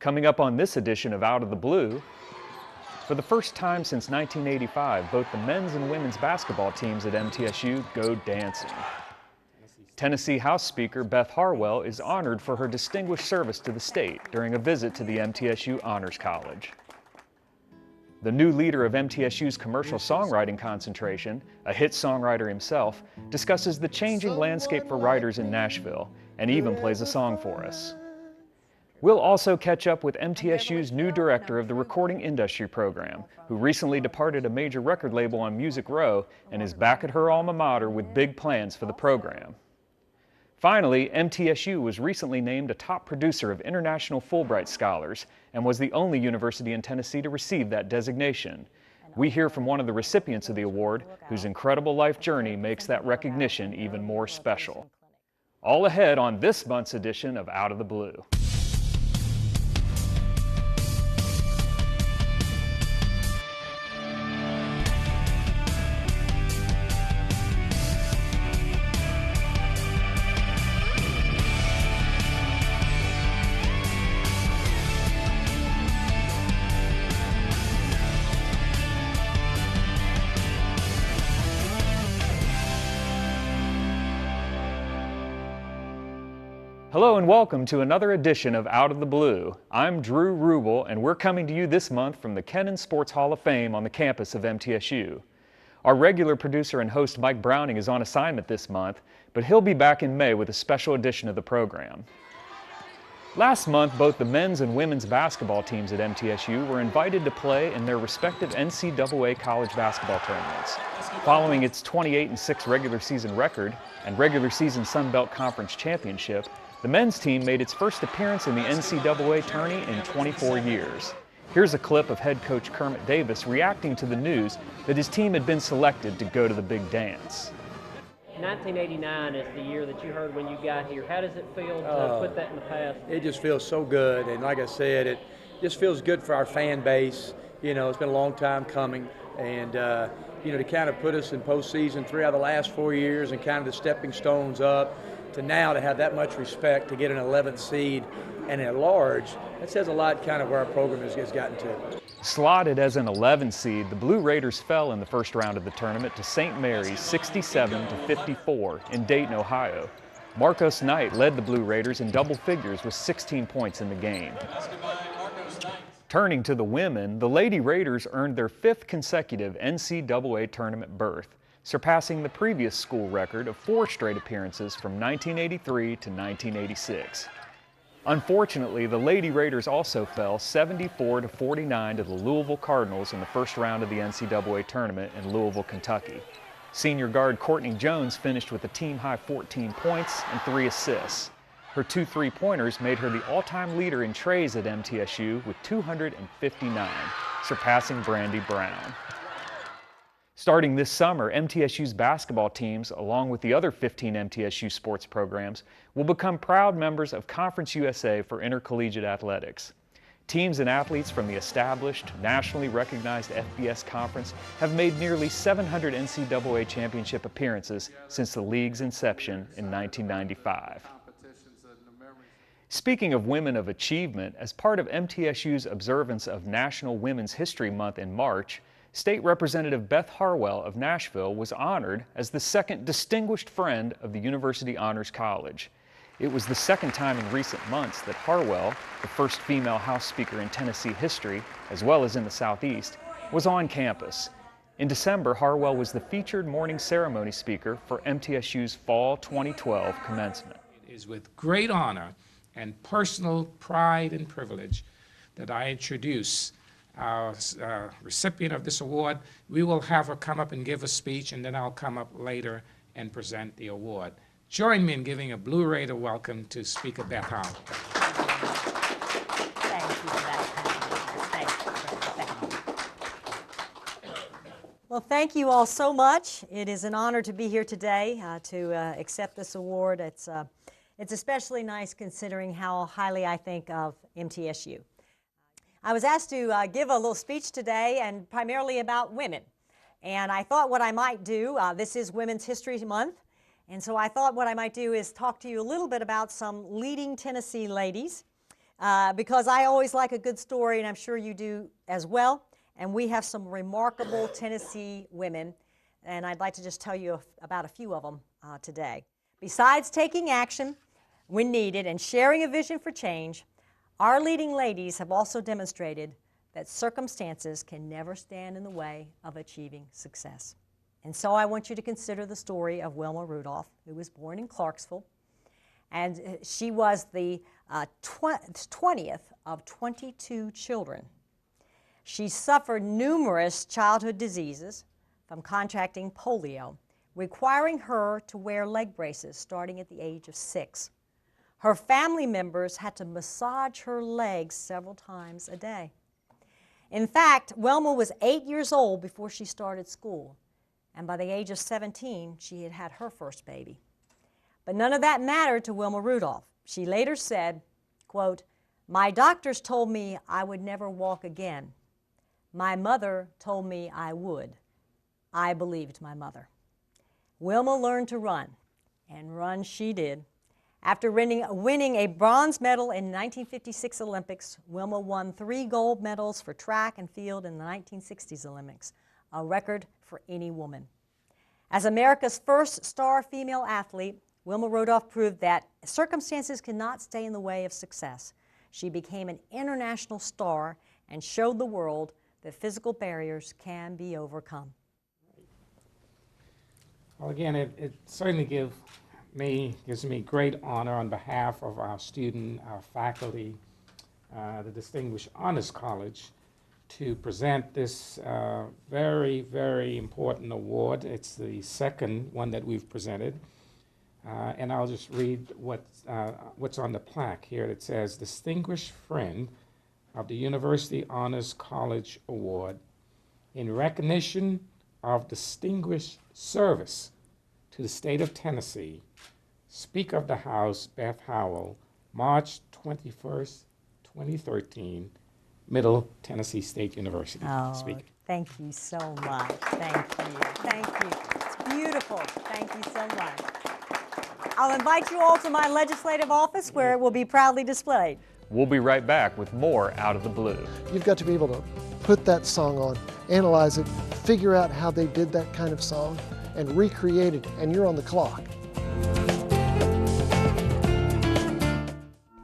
Coming up on this edition of Out of the Blue, for the first time since 1985, both the men's and women's basketball teams at MTSU go dancing. Tennessee House Speaker Beth Harwell is honored for her distinguished service to the state during a visit to the MTSU Honors College. The new leader of MTSU's commercial songwriting concentration, a hit songwriter himself, discusses the changing landscape for writers in Nashville and even plays a song for us. We'll also catch up with MTSU's new director of the Recording Industry Program, who recently departed a major record label on Music Row and is back at her alma mater with big plans for the program. Finally, MTSU was recently named a top producer of International Fulbright Scholars and was the only university in Tennessee to receive that designation. We hear from one of the recipients of the award, whose incredible life journey makes that recognition even more special. All ahead on this month's edition of Out of the Blue. Hello and welcome to another edition of Out of the Blue. I'm Drew Rubel and we're coming to you this month from the Kennan Sports Hall of Fame on the campus of MTSU. Our regular producer and host Mike Browning is on assignment this month, but he'll be back in May with a special edition of the program. Last month, both the men's and women's basketball teams at MTSU were invited to play in their respective NCAA college basketball tournaments. Following its 28-6 regular season record and regular season Sun Belt Conference championship, the men's team made its first appearance in the NCAA tourney in 24 years. Here's a clip of head coach Kermit Davis reacting to the news that his team had been selected to go to the big dance. 1989 is the year that you heard when you got here. How does it feel to put that in the past? It just feels so good, and like I said, it just feels good for our fan base. You know, it's been a long time coming, and you know, to kind of put us in postseason 3 out of the last 4 years and kind of the stepping stones up to now to have that much respect to get an 11th seed and at large, that says a lot kind of where our program has gotten to. Slotted as an 11 seed, the Blue Raiders fell in the first round of the tournament to St. Mary's 67-54 in Dayton, Ohio. Marcos Knight led the Blue Raiders in double figures with 16 points in the game. Turning to the women, the Lady Raiders earned their 5th consecutive NCAA tournament berth, surpassing the previous school record of 4 straight appearances from 1983 to 1986. Unfortunately, the Lady Raiders also fell 74-49 to the Louisville Cardinals in the first round of the NCAA tournament in Louisville, Kentucky. Senior guard Courtney Jones finished with a team-high 14 points and 3 assists. Her 2 3-pointers made her the all-time leader in trays at MTSU with 259, surpassing Brandy Brown. Starting this summer, MTSU's basketball teams, along with the other 15 MTSU sports programs, will become proud members of Conference USA for intercollegiate athletics. Teams and athletes from the established, nationally recognized FBS Conference have made nearly 700 NCAA championship appearances since the league's inception in 1995. Speaking of women of achievement, as part of MTSU's observance of National Women's History Month in March, State Representative Beth Harwell of Nashville was honored as the second Distinguished Friend of the University Honors College. It was the second time in recent months that Harwell, the first female House Speaker in Tennessee history, as well as in the Southeast, was on campus. In December, Harwell was the featured morning ceremony speaker for MTSU's Fall 2012 commencement. It is with great honor and personal pride and privilege that I introduce our recipient of this award. We will have her come up and give a speech, and then I'll come up later and present the award. Join me in giving a Blue Raider welcome to Speaker Beth Harwell. Thank you for that. Thank you. Well, thank you all so much. It is an honor to be here today to accept this award. It's especially nice considering how highly I think of MTSU. I was asked to give a little speech today, and primarily about women. And I thought what I might do, this is Women's History Month, and so I thought what I might do is talk to you a little bit about some leading Tennessee ladies because I always like a good story, and I'm sure you do as well. And we have some remarkable Tennessee women, and I'd like to just tell you about a few of them today. Besides taking action when needed and sharing a vision for change, our leading ladies have also demonstrated that circumstances can never stand in the way of achieving success. And so I want you to consider the story of Wilma Rudolph, who was born in Clarksville. And she was the 20th of 22 children. She suffered numerous childhood diseases from contracting polio, requiring her to wear leg braces starting at the age of 6. Her family members had to massage her legs several times a day. In fact, Wilma was 8 years old before she started school, and by the age of 17, she had had her first baby. But none of that mattered to Wilma Rudolph. She later said, quote, "My doctors told me I would never walk again. My mother told me I would. I believed my mother." Wilma learned to run, and run she did. After winning a bronze medal in 1956 Olympics, Wilma won 3 gold medals for track and field in the 1960s Olympics, a record for any woman. As America's first star female athlete, Wilma Rudolph proved that circumstances cannot stay in the way of success. She became an international star and showed the world that physical barriers can be overcome. Well, again, it certainly gives me great honor on behalf of our student, our faculty, the Distinguished Honors College, to present this very, very important award. It's the second one that we've presented. And I'll just read what's on the plaque here. It says, "Distinguished Friend of the University Honors College Award in recognition of distinguished service to the state of Tennessee, Speaker of the House Beth Howell, March 21st, 2013, Middle Tennessee State University." Oh, Speaker. thank you so much. Thank you. Thank you. It's beautiful. Thank you so much. I'll invite you all to my legislative office where it will be proudly displayed. We'll be right back with more Out of the Blue. You've got to be able to put that song on, analyze it, figure out how they did that kind of song, and recreate it, and you're on the clock.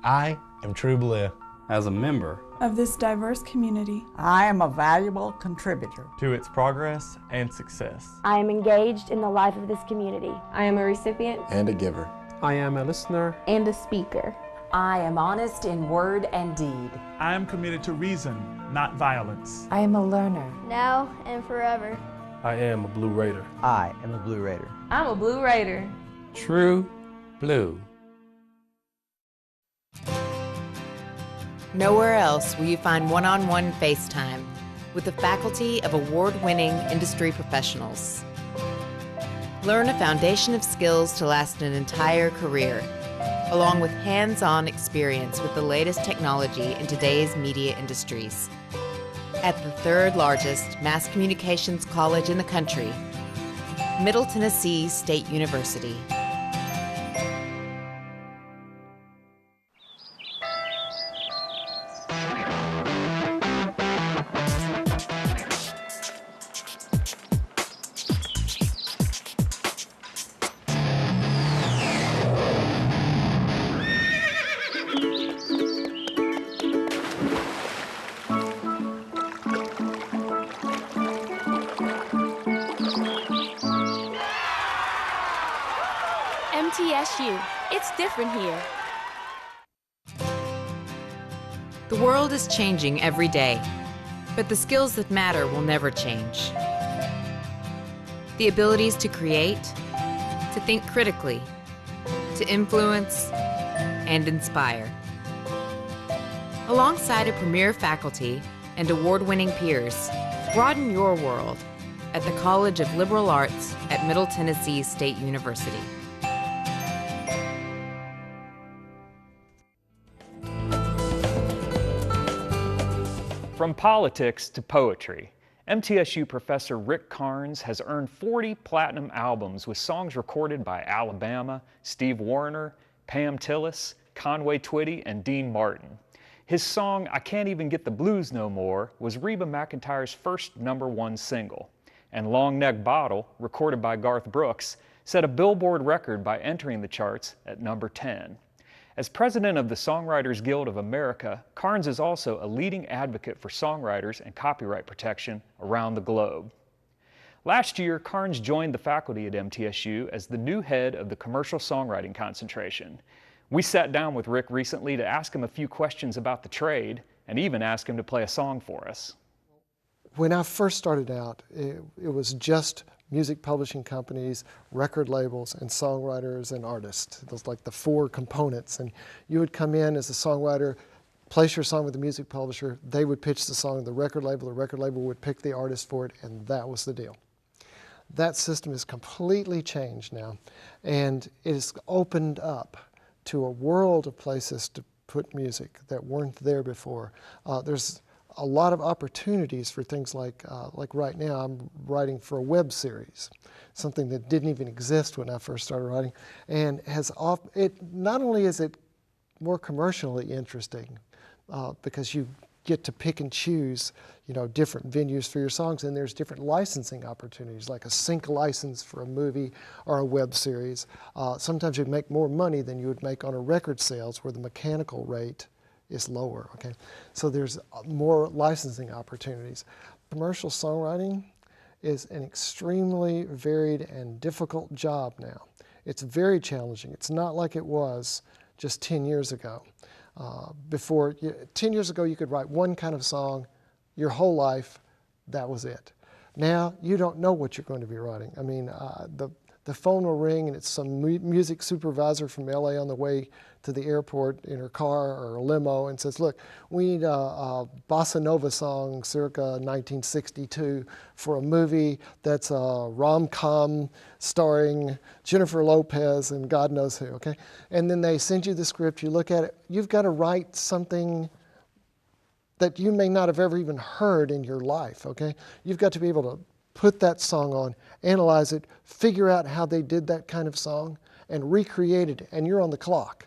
I am True Blue. As a member of this diverse community, I am a valuable contributor to its progress and success. I am engaged in the life of this community. I am a recipient and a giver. I am a listener and a speaker. I am honest in word and deed. I am committed to reason, not violence. I am a learner. Now and forever. I am a Blue Raider. I am a Blue Raider. I'm a Blue Raider. True Blue. Nowhere else will you find one-on-one FaceTime with the faculty of award-winning industry professionals. Learn a foundation of skills to last an entire career, along with hands-on experience with the latest technology in today's media industries. At the third largest mass communications college in the country, Middle Tennessee State University. MTSU, it's different here. The world is changing every day, but the skills that matter will never change. The abilities to create, to think critically, to influence, and inspire. Alongside a premier faculty and award-winning peers, broaden your world at the College of Liberal Arts at Middle Tennessee State University. From politics to poetry, MTSU professor Rick Carnes has earned 40 platinum albums with songs recorded by Alabama, Steve Wariner, Pam Tillis, Conway Twitty, and Dean Martin. His song, I Can't Even Get the Blues No More, was Reba McEntire's first #1 single, and Long Neck Bottle, recorded by Garth Brooks, set a Billboard record by entering the charts at number 10. As president of the Songwriters Guild of America, Carnes is also a leading advocate for songwriters and copyright protection around the globe. Last year, Carnes joined the faculty at MTSU as the new head of the Commercial Songwriting Concentration. We sat down with Rick recently to ask him a few questions about the trade and even ask him to play a song for us. When I first started out, it was just music publishing companies, record labels, and songwriters and artists. Those like the four components. And you would come in as a songwriter, place your song with the music publisher, they would pitch the song to the record label would pick the artist for it, and that was the deal. That system is completely changed now, and it has opened up to a world of places to put music that weren't there before. There's a lot of opportunities for things like right now I'm writing for a web series, something that didn't even exist when I first started writing, and not only is it more commercially interesting because you get to pick and choose, different venues for your songs, and there's different licensing opportunities, like a sync license for a movie or a web series. Sometimes you'd make more money than you would make on a record sales where the mechanical rate is lower, okay? So there's more licensing opportunities. Commercial songwriting is an extremely varied and difficult job now. It's very challenging. It's not like it was just 10 years ago. 10 years ago, you could write one kind of song your whole life, that was it. Now, you don't know what you're going to be writing. I mean, the phone will ring and it's some music supervisor from LA on the way to the airport in her car or a limo and says, look, we need a bossa nova song circa 1962 for a movie that's a rom-com starring Jennifer Lopez and God knows who, okay? And then they send you the script, you look at it, you've got to write something that you may not have ever even heard in your life, okay? You've got to be able to put that song on, analyze it, figure out how they did that kind of song, and recreate it, and you're on the clock.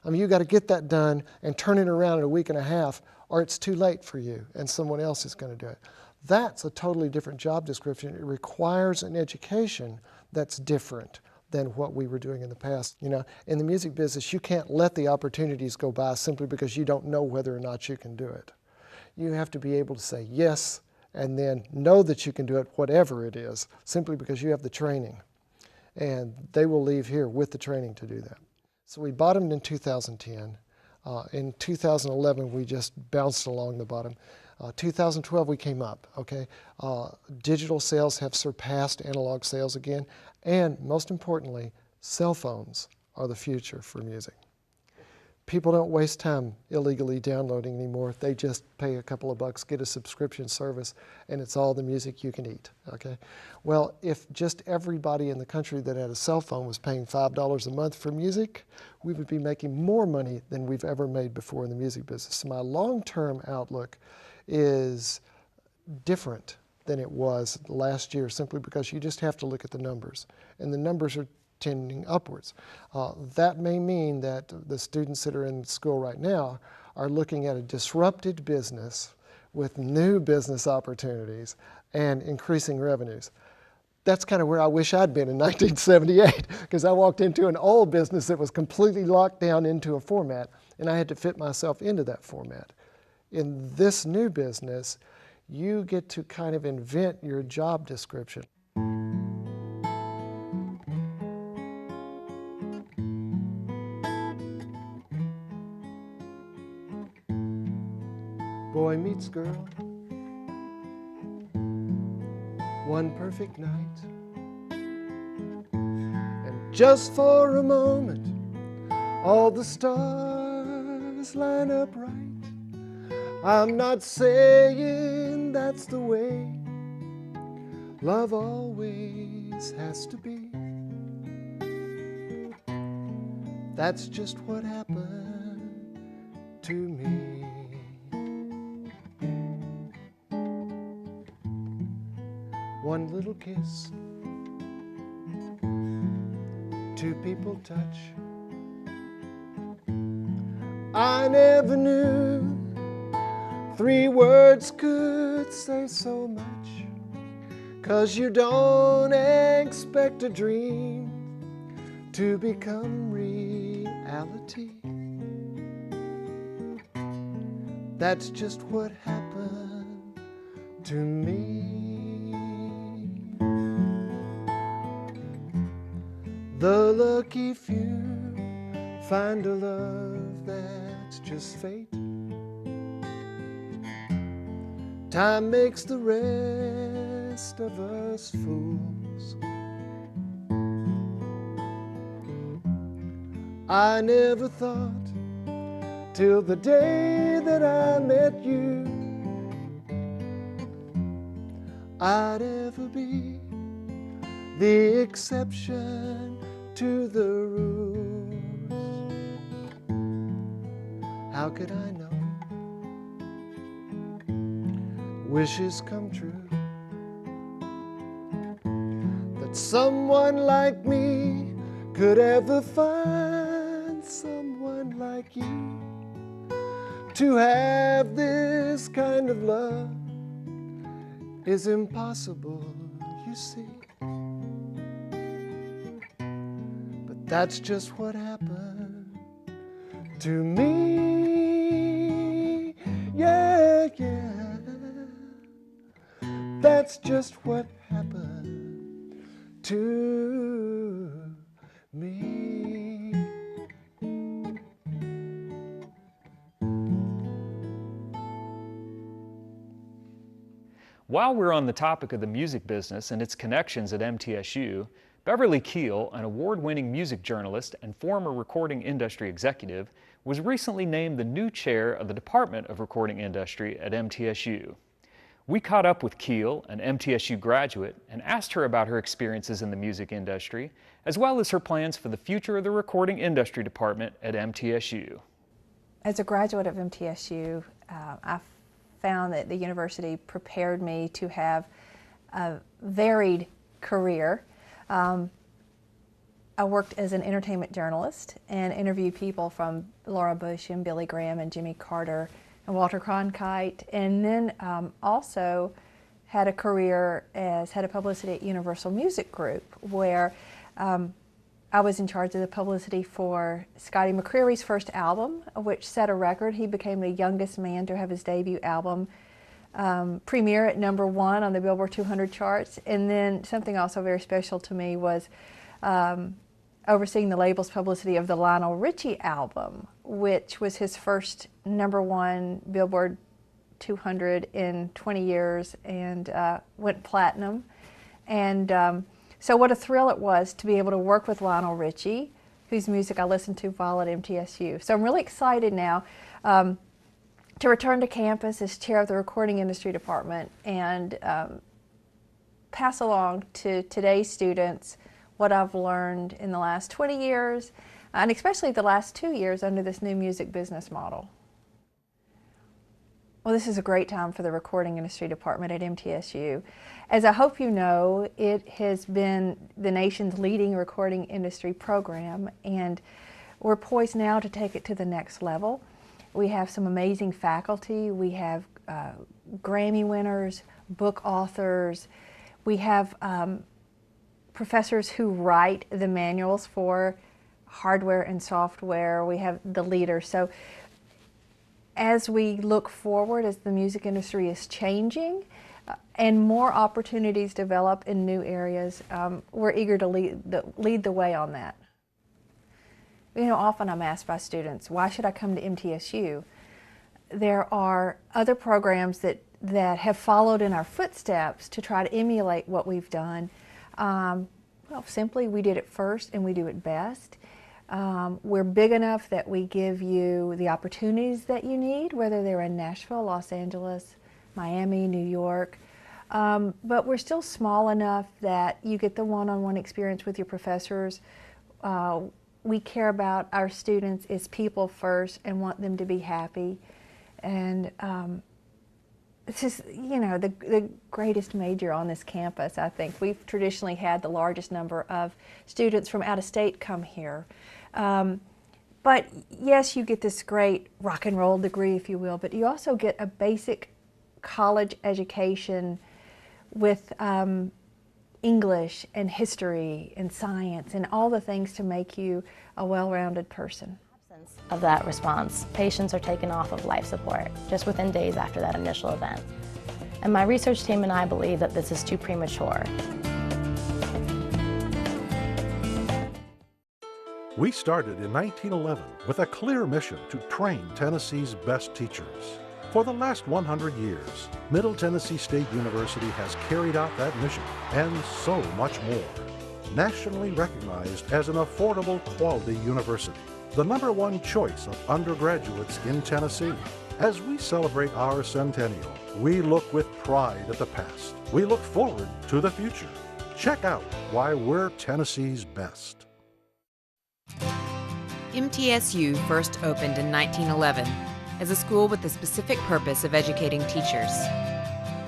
I mean, you've got to get that done and turn it around in a week and a half, or it's too late for you, and someone else is going to do it. That's a totally different job description. It requires an education that's different than what we were doing in the past. In the music business, you can't let the opportunities go by simply because you don't know whether or not you can do it. You have to be able to say yes, and then know that you can do it, whatever it is, simply because you have the training. And they will leave here with the training to do that. So we bottomed in 2010. In 2011, we just bounced along the bottom. 2012, we came up, okay? Digital sales have surpassed analog sales again. And most importantly, cell phones are the future for music. People don't waste time illegally downloading anymore. They just pay a couple of bucks, get a subscription service, and it's all the music you can eat, okay? Well, if just everybody in the country that had a cell phone was paying $5 a month for music, we would be making more money than we've ever made before in the music business. So my long-term outlook is different than it was last year, simply because you just have to look at the numbers. And the numbers are tending upwards. That may mean that the students that are in school right now are looking at a disrupted business with new business opportunities and increasing revenues. That's kind of where I wish I'd been in 1978, because I walked into an old business that was completely locked down into a format, and I had to fit myself into that format. In this new business, you get to kind of invent your job description. Boy meets girl, one perfect night, and just for a moment, all the stars line up right. I'm not saying that's the way love always has to be. That's just what happened to me. One little kiss, two people touch, I never knew 3 words could say so much, 'cause you don't expect a dream to become reality. That's just what happened to me. The lucky few find a love that's just fate. Time makes the rest of us fools. I never thought till the day that I met you I'd ever be the exception to the rules. How could I know wishes come true, that someone like me could ever find someone like you? To have this kind of love is impossible, you see. But that's just what happened to me. Yeah, yeah. That's just what happened to me. While we're on the topic of the music business and its connections at MTSU, Beverly Keel, an award-winning music journalist and former recording industry executive, was recently named the new chair of the Department of Recording Industry at MTSU. We caught up with Keel, an MTSU graduate, and asked her about her experiences in the music industry, as well as her plans for the future of the recording industry department at MTSU. As a graduate of MTSU, I found that the university prepared me to have a varied career. I worked as an entertainment journalist and interviewed people from Laura Bush and Billy Graham and Jimmy Carter and Walter Cronkite, and then also had a career as head of publicity at Universal Music Group, where I was in charge of the publicity for Scotty McCreery's first album, which set a record. He became the youngest man to have his debut album premiere at #1 on the Billboard 200 charts. And then something also very special to me was overseeing the label's publicity of the Lionel Richie album, which was his first #1 Billboard 200 in 20 years and went platinum. And so what a thrill it was to be able to work with Lionel Richie, whose music I listened to while at MTSU. So I'm really excited now to return to campus as chair of the recording industry department and pass along to today's students what I've learned in the last 20 years, and especially the last 2 years under this new music business model. Well, this is a great time for the recording industry department at MTSU. As I hope you know, it has been the nation's leading recording industry program, and we're poised now to take it to the next level. We have some amazing faculty. We have Grammy winners, book authors. We have professors who write the manuals for hardware and software. We have the leaders. So as we look forward, as the music industry is changing and more opportunities develop in new areas, we're eager to lead the way on that. You know, often I'm asked by students, why should I come to MTSU? There are other programs that have followed in our footsteps to try to emulate what we've done. Well, simply, we did it first and we do it best. We're big enough that we give you the opportunities that you need, whether they're in Nashville, Los Angeles, Miami, New York. But we're still small enough that you get the one-on-one experience with your professors. We care about our students as people first and want them to be happy. And this is, you know, the greatest major on this campus, I think. We've traditionally had the largest number of students from out of state come here. But yes, you get this great rock and roll degree, if you will, but you also get a basic college education with English and history and science and all the things to make you a well-rounded person. Of that response, patients are taken off of life support just within days after that initial event. And my research team and I believe that this is too premature. We started in 1911 with a clear mission to train Tennessee's best teachers. For the last 100 years, Middle Tennessee State University has carried out that mission and so much more. Nationally recognized as an affordable quality university, the #1 choice of undergraduates in Tennessee. As we celebrate our centennial, we look with pride at the past. We look forward to the future. Check out why we're Tennessee's best. MTSU first opened in 1911 as a school with the specific purpose of educating teachers.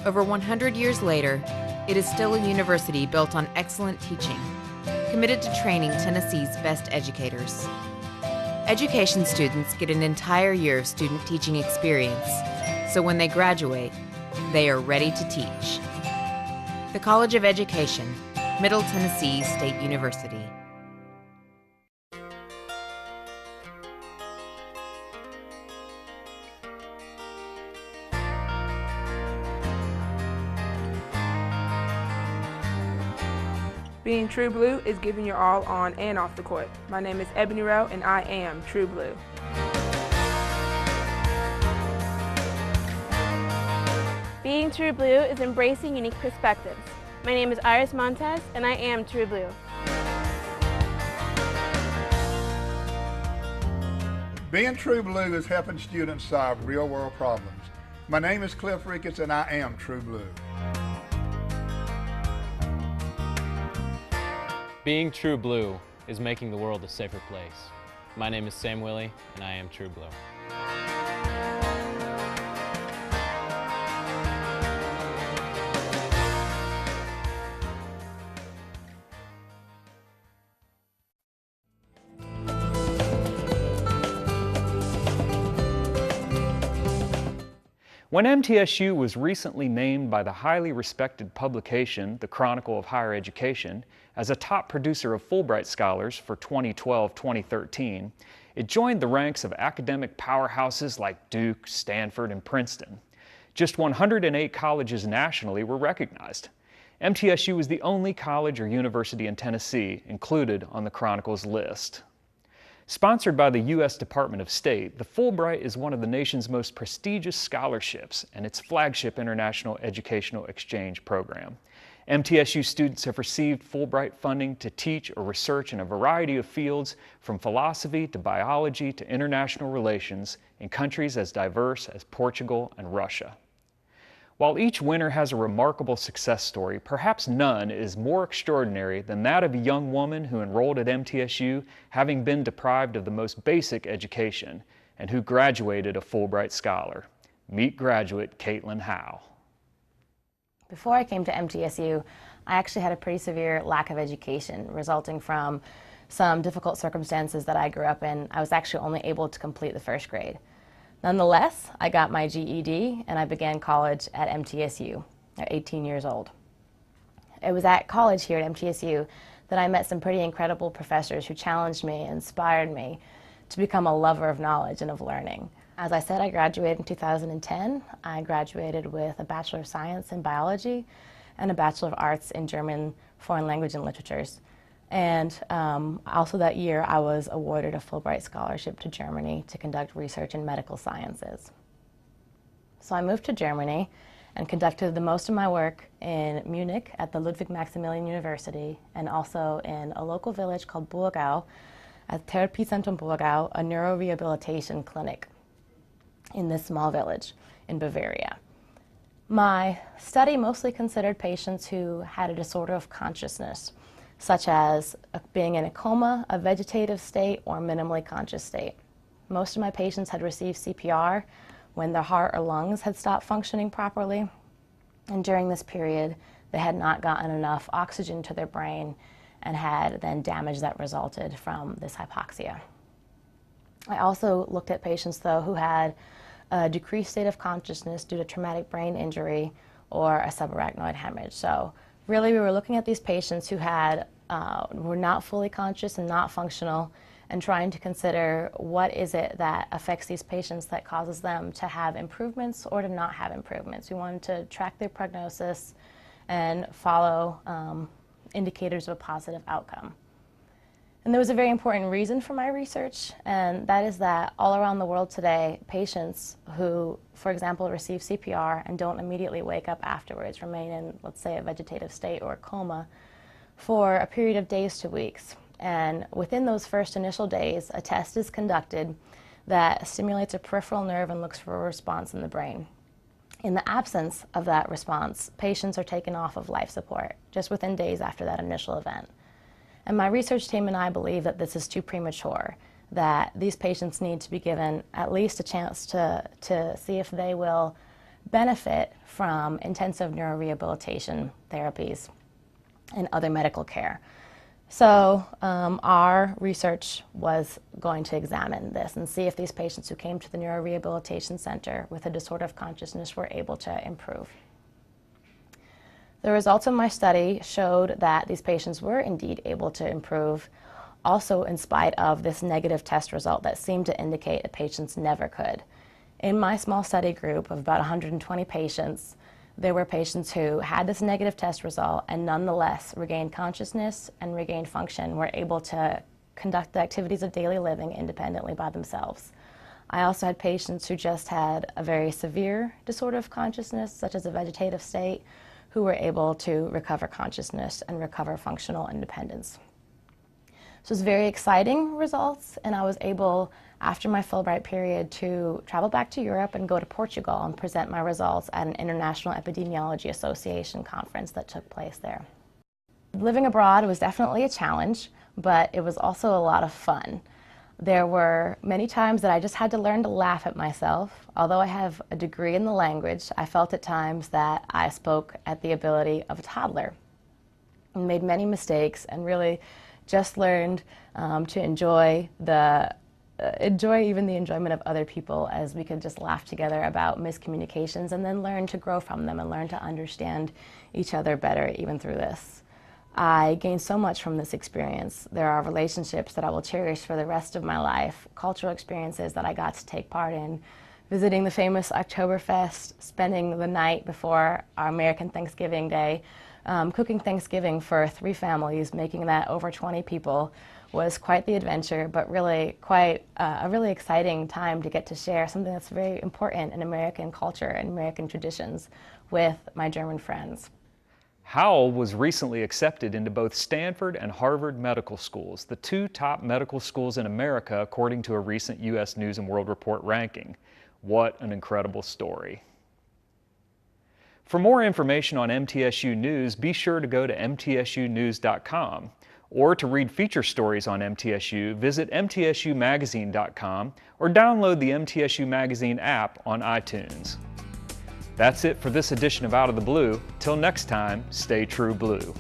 Over 100 years later, it is still a university built on excellent teaching, committed to training Tennessee's best educators. Education students get an entire year of student teaching experience, so when they graduate, they are ready to teach. The College of Education, Middle Tennessee State University. Being True Blue is giving your all on and off the court. My name is Ebony Rowe, and I am True Blue. Being True Blue is embracing unique perspectives. My name is Iris Montez, and I am True Blue. Being True Blue is helping students solve real-world problems. My name is Cliff Ricketts, and I am True Blue. Being True Blue is making the world a safer place. My name is Sam Willie, and I am True Blue. When MTSU was recently named by the highly respected publication, The Chronicle of Higher Education, as a top producer of Fulbright Scholars for 2012-2013, it joined the ranks of academic powerhouses like Duke, Stanford, and Princeton. Just 108 colleges nationally were recognized. MTSU was the only college or university in Tennessee included on the Chronicle's list. Sponsored by the U.S. Department of State, the Fulbright is one of the nation's most prestigious scholarships and its flagship international educational exchange program. MTSU students have received Fulbright funding to teach or research in a variety of fields, from philosophy to biology to international relations, in countries as diverse as Portugal and Russia. While each winner has a remarkable success story, perhaps none is more extraordinary than that of a young woman who enrolled at MTSU having been deprived of the most basic education and who graduated a Fulbright Scholar. Meet graduate Caitlin Howe. Before I came to MTSU, I actually had a pretty severe lack of education resulting from some difficult circumstances that I grew up in. I was actually only able to complete the first grade. Nonetheless, I got my GED and I began college at MTSU at 18 years old. It was at college here at MTSU that I met some pretty incredible professors who challenged me and inspired me to become a lover of knowledge and of learning. As I said, I graduated in 2010. I graduated with a Bachelor of Science in Biology and a Bachelor of Arts in German Foreign Language and Literatures. And also that year, I was awarded a Fulbright Scholarship to Germany to conduct research in medical sciences. So I moved to Germany and conducted the most of my work in Munich at the Ludwig Maximilian University and also in a local village called Burgau at Therapiezentrum Burgau, a neurorehabilitation clinic in this small village in Bavaria. My study mostly considered patients who had a disorder of consciousness, such as being in a coma, a vegetative state, or minimally conscious state. Most of my patients had received CPR when their heart or lungs had stopped functioning properly, and during this period they had not gotten enough oxygen to their brain and had then damage that resulted from this hypoxia. I also looked at patients, though, who had a decreased state of consciousness due to traumatic brain injury or a subarachnoid hemorrhage. So really, we were looking at these patients who were not fully conscious and not functional, and trying to consider what is it that affects these patients that causes them to have improvements or to not have improvements. We wanted to track their prognosis and follow indicators of a positive outcome. And there was a very important reason for my research, and that is that all around the world today, patients who, for example, receive CPR and don't immediately wake up afterwards, remain in, let's say, a vegetative state or a coma for a period of days to weeks. And within those first initial days, a test is conducted that stimulates a peripheral nerve and looks for a response in the brain. In the absence of that response, patients are taken off of life support just within days after that initial event. And my research team and I believe that this is too premature, that these patients need to be given at least a chance to see if they will benefit from intensive neurorehabilitation therapies and other medical care. So our research was going to examine this and see if these patients who came to the Neurorehabilitation Center with a disorder of consciousness were able to improve. The results of my study showed that these patients were indeed able to improve, also in spite of this negative test result that seemed to indicate that patients never could. In my small study group of about 120 patients, there were patients who had this negative test result and nonetheless regained consciousness and regained function, were able to conduct the activities of daily living independently by themselves. I also had patients who just had a very severe disorder of consciousness, such as a vegetative state, who were able to recover consciousness and recover functional independence. So it was very exciting results, and I was able, after my Fulbright period, to travel back to Europe and go to Portugal and present my results at an International Epidemiology Association conference that took place there. Living abroad was definitely a challenge, but it was also a lot of fun. There were many times that I just had to learn to laugh at myself. Although I have a degree in the language, I felt at times that I spoke at the ability of a toddler and made many mistakes, and really just learned to enjoy even the enjoyment of other people, as we could just laugh together about miscommunications and then learn to grow from them and learn to understand each other better even through this. I gained so much from this experience. There are relationships that I will cherish for the rest of my life, cultural experiences that I got to take part in, visiting the famous Oktoberfest, spending the night before our American Thanksgiving Day, cooking Thanksgiving for 3 families, making that over 20 people, was quite the adventure, but really quite a really exciting time to get to share something that's very important in American culture and American traditions with my German friends. Howell was recently accepted into both Stanford and Harvard medical schools, the 2 top medical schools in America according to a recent U.S. News & World Report ranking. What an incredible story. For more information on MTSU News, be sure to go to mtsunews.com. Or to read feature stories on MTSU, visit mtsumagazine.com or download the MTSU Magazine app on iTunes. That's it for this edition of Out of the Blue. Till next time, stay true blue.